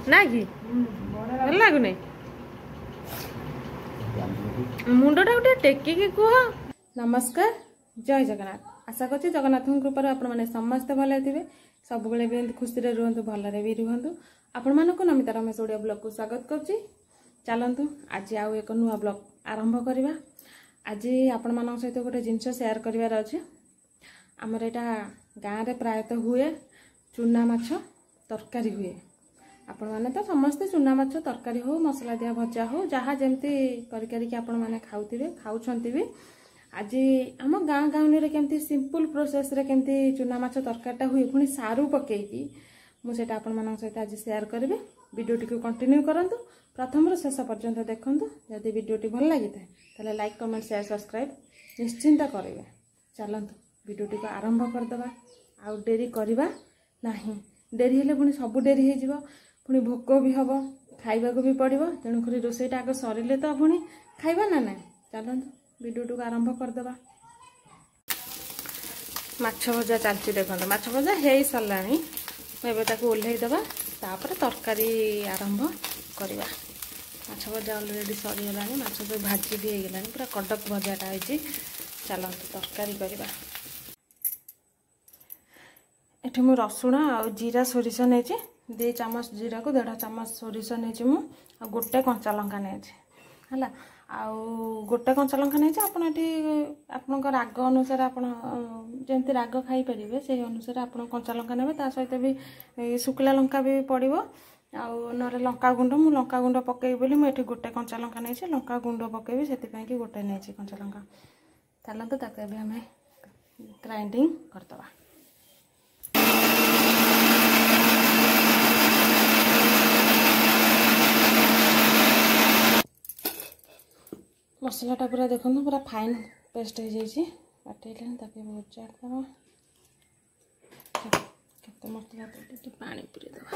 ना कि भल लगुनि मुंडटा गोटे टेकिकी कह। नमस्कार, जय जगन्नाथ। आशा करছি जगन्नाथ कृपार आपण मैंने समस्ते भले थे सब भी खुशी रुहतु भलरे भी रुहतु। आपण मानक नमिता रमेश ओडिया ब्लॉग को स्वागत करछि। चलतु आज आउ एक नुआ ब्लॉग आरंभ करवा। आज आपण मान सहित गोटे जिनस शेयर करार अच्छे। आमर यहाँ गाँव में प्रायतः हुए चूना माछ तरकारी हुए। आपण माने तो समस्ते चूना माछ तरकारी हो मसला दिया भजा हो जहाँ जमती करिक आपण माने खाउथिबे खाउछंती भी। आज आम गाँ गाँव रे केमती सिंपल प्रोसेस रे केमती चूना माछ तरकारीटा हुए पुणी सारू पकेकी मुझे आपण मान सहित आज शेयर करी। वीडियोटी को कंटिन्यू करंतु, प्रथम शेष पर्यंत देखंतु। यदि वीडियोटी भल लगी ताले लाइक कमेंट शेयर सब्सक्राइब निश्चिंत करेंगे। चलतु वीडियोटी को आरंभ करदे। आउ डेरी करवा नहीं, डेरी हेले पुणी सब डेरी हो जिवो, पुणी भोक भी हम खाइबा को भी पड़ो। तेणुक रोसईटा आगे सरिले तो पुणी खाइबा ना ना। चलतु वीडियोटी को आरंभ करदे। माछ भजा चलती देखते, माछ भजा हो साराणी। मुझे ओह्लैदे तापर तरकारी आरंभ करवा। माछ भजा अलरेडी सरीगला, माछ सब भाजी भी होगला, पूरा कड़क भजाटा होती। चलतु तरकारी करवा। एठी मु रसुण आ जीरा सोरिष नहीं, 2 चामच जीरा को 1.5 चामच सोरिष नहीं मु, आ गोटे कंचा लंका नहीं है। आउ गोटे कंचा लंका नहीं आपड़ ये राग अनुसार आपमती राग खाईपर से अनुसार आप कंचा लंका ने सहित भी शुक्ला लंका भी पड़ो। आउ ना लंका गुंड मु लंका गुंड पकई बोली मुझे गोटे कंचा लंका नहीं, लंका गुंड पकईबी से गोटे नहीं कंचा लंका। चलते ताकि भी आम ग्राइंडिंग करदे। मसलाटा पूरा देखो पूरा फाइन पेस्ट हो जाइए। बाटेले भजा करवा केते मसला पानी पूरी देवा।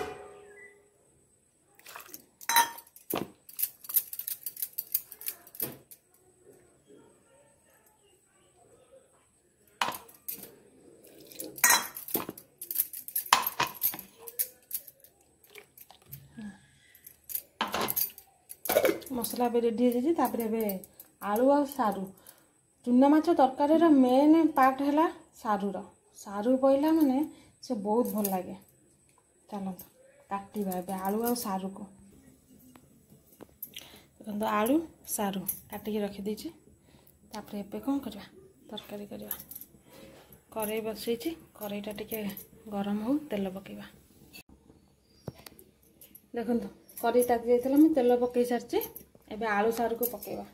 मसला भी रेडी हो जाए। आलू आ सारू चूना माछ तरकारी मेन पार्ट है सारू सारू पईला माने से बहुत भल लगे। चलते काटा आलू आ सारू को देखो। आलू सारू काटिकी रखीदे। तापर कौन करवा तरकारी करवा। कड़ाई बसई, कड़ाईटा टिके गरम हो तेल पकेवा। देखो कड़ाई ताती जाइए, मुझे तेल पकई सारी। एबे आलू सारू को पकेवा।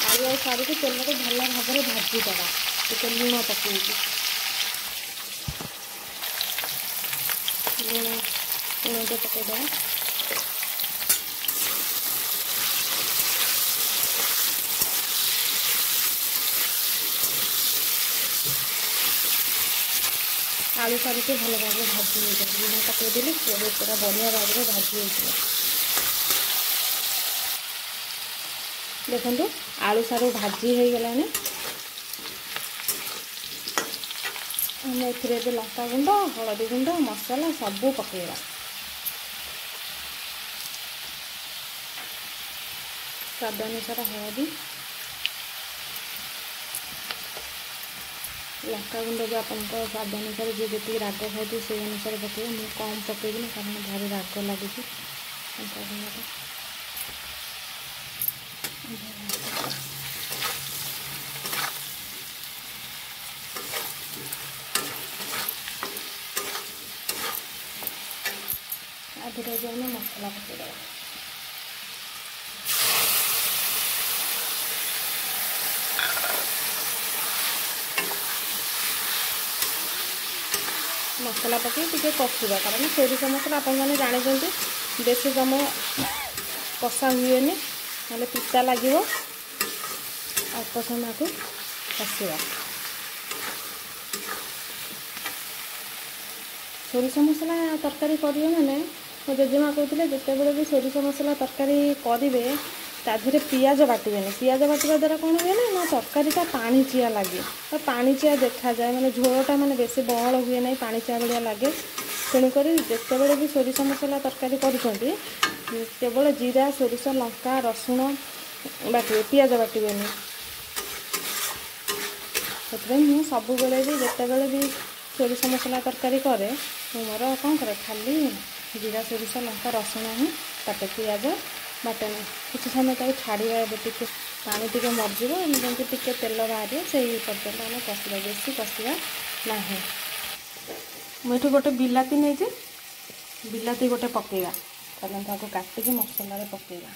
आलू और सारू को तेल को भल भाव में भाजीदे। टे लुण पकई लुण टे पकईदे। आलू सारू को भल भाव में भाजी लुण पकईदेली पूरा बढ़िया भाव में भाजी हो। देखो आलू सारू भाजी हो गलानी। आम ए लंका गुंड हलदी गुंड मसला सबू पकेगा। स्वाद अनुसार हलदी लंका गुंड भी आप स्वाद अनुसार जी जी राग खाते से अनुसार पकड़। मुझे कम पकईबी कारण भारी राग लगे लंका गुंड। आधे जो मसला पकईदे। मसला पकई टे कषा कारण सोरिष मसला आप जानते बेसी समय कषा हुए ना पिता लगे। अल्प समय को कषा सोरिष मसला तरकारी करिए माने मो जेजेमा कहते जितेबाला भी सोरिष मसला तरकारी करेंगे ता देहरे पियाज बाटबेनि पियाज बाटा द्वारा कौन हुए ना तरकारीटा पानी चिया लगे तो पानी चिया देखा जाए मैंने झोलटा मैंने बेसी बहल हुए ना पानी चिया भाया लगे तेणुक जितेबाला भी सोरिष मसला तरकारी करुँच केवल जीरा सोरिष लंका रसुण बाटे पियाज बाटबेनि से मुझे सब बेले भी जितेबाला भी सोरिष मसला तरकारी करे मोर कौन करे खाली जीरा सोरिष लंका रसुण ही बाटे पियाज बाटे ना किसी समय तक छाड़ा टे पानी टे मरजी जमी टे तेल बाहर से पर्यटन आम कषा बेसी कषा ना मुझे गोटे बिलाती नहीं बिलाती गोटे पकेगा आपको काटिकी मसला पकेगा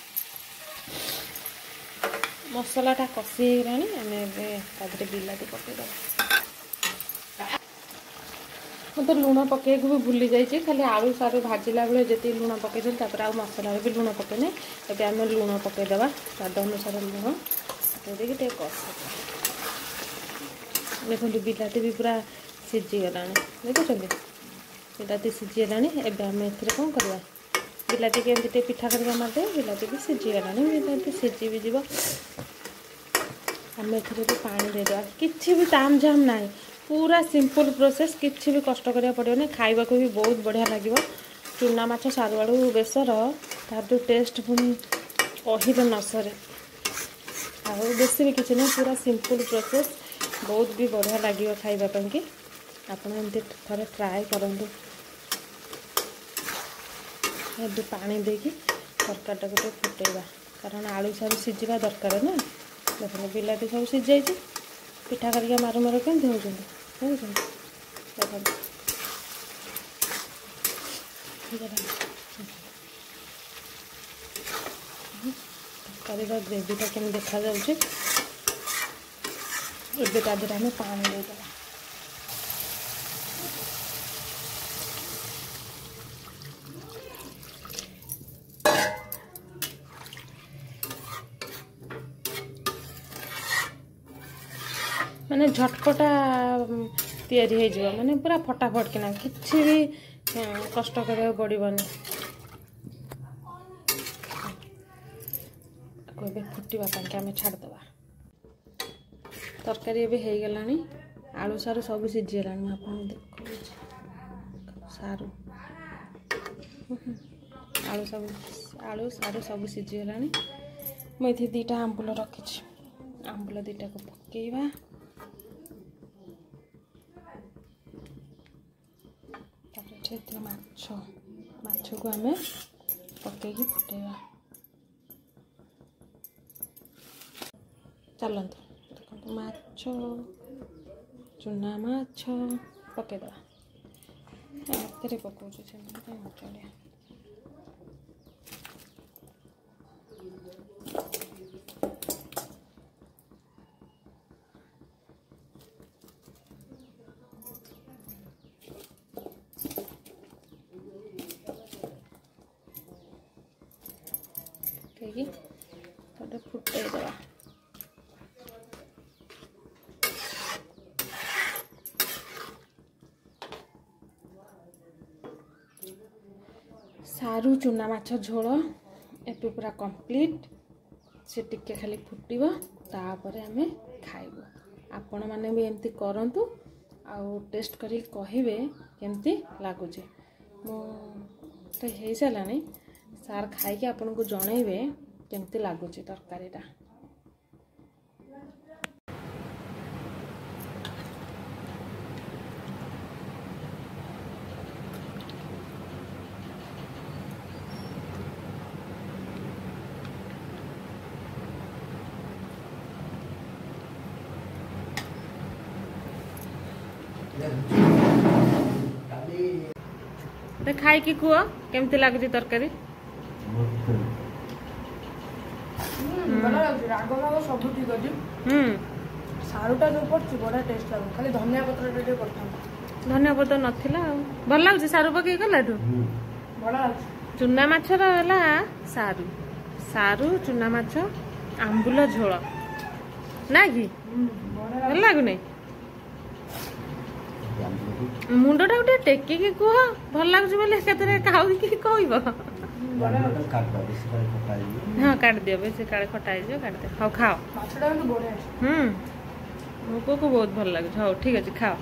मसलाटा कषि आम बिलाती पकेदा तो लुण पकेक भी भूली जाइए खाली आलू सारू भाजिला बेले जी लुण पकई आ मसला भी लुण पकईने ए आम लुण पकईदे स्वाद अनुसार लुण पकईदे कषा देखो बिलाती भी पूरा सीझीगला देखुं बिलाती सीझीगला एवं आम ए कौन करवा बिलाती के पिठा करके मारदे बिलाती भी सीझीगला बिलाती सीझी भी जीव आम ए पानी देदेवा किसी भी ताम झाम ना पूरा सिंपल प्रोसेस किसी भी कष्ट करा पड़ोनी खावा को भी बहुत बढ़िया लगे चूना माछ सारू आलू बेसर तार जो टेस्ट पुणी कहीदे न सरे बेसी भी किसी ना पूरा सिंपल प्रोसेस बहुत भी बढ़िया लगे खावाई कि आपड़ एमती थे ट्राए करूँ पानी देकी तरकारीटा गोटे फुटेगा कारण आलू सारू सीझा दरकार ना देखो बिलाती सब सीझे पिठा करके मार मार केमती होती तरकारी ग्रेवीटा केमी देखा जाऊँगी एबे ता देहरे आम पानी देदेवा माने झटपटा तैयारी हो जाए माने पूरा फटाफट किना किसी भी कष्ट करा पड़ोनी फुटवाई आम छाड़दे तरकारी एवं हो गलानी आलू सारू सब सीझीगला आप देख सारू आलू सारू सब सीझीगला मुझे दीटा आंबुल रखी आंबुल दीटा को पकेवा माछ को आम पकईकी फुटेगा चलते देखो माछ चूना माछ पकईदे हाथ पकाऊ चलिए गोटे फुटेदवा सारू चूना माछ झोल एपे पूरा कंप्लीट से टिके खाली फुटब तापर आम खाइबु आपण मैंने भी एमती करंतु आउ टेस्ट करी कहिबे केमती लागुचे मो तो हो सारानी सार खाई आपन को जनइबे केमती लगुच तरकारीटा खाई कि कुह केमती लगुच तरकारी राग भाग सब ठीक अच्छे सारूटा जो पड़ी बड़ा टेस्ट लगे खाली धनिया पत्र पड़ता धनिया पत्र नाला भल लगुच सारू पकई गलाठू बड़ा चूना माछर है सारू सारू चूना माछ आंबुल झोल ନା କି ବଢିଆ ଭଲ ଲାଗୁନି ମୁଣ୍ଡଟା ଟିକେ ଟେକିକି କୁହ ଭଲ ଲାଗୁଛି ବୋଲି ଏକାଥରେ ଖାଉକି କହିବ ହଁ କାଟିଦିଅ ବେଶୀ କାଳେ ଖଟା ହେଇଯିବ କାଟିଦିଅ ହଉ ଖାଅ ମାଛଟା କିନ୍ତୁ ବଢିଆ ଅଛି। ଭୋକକୁ ବହୁତ ଭଲ ଲାଗୁଛି ହଉ ଠିକ ଅଛି ଖାଅ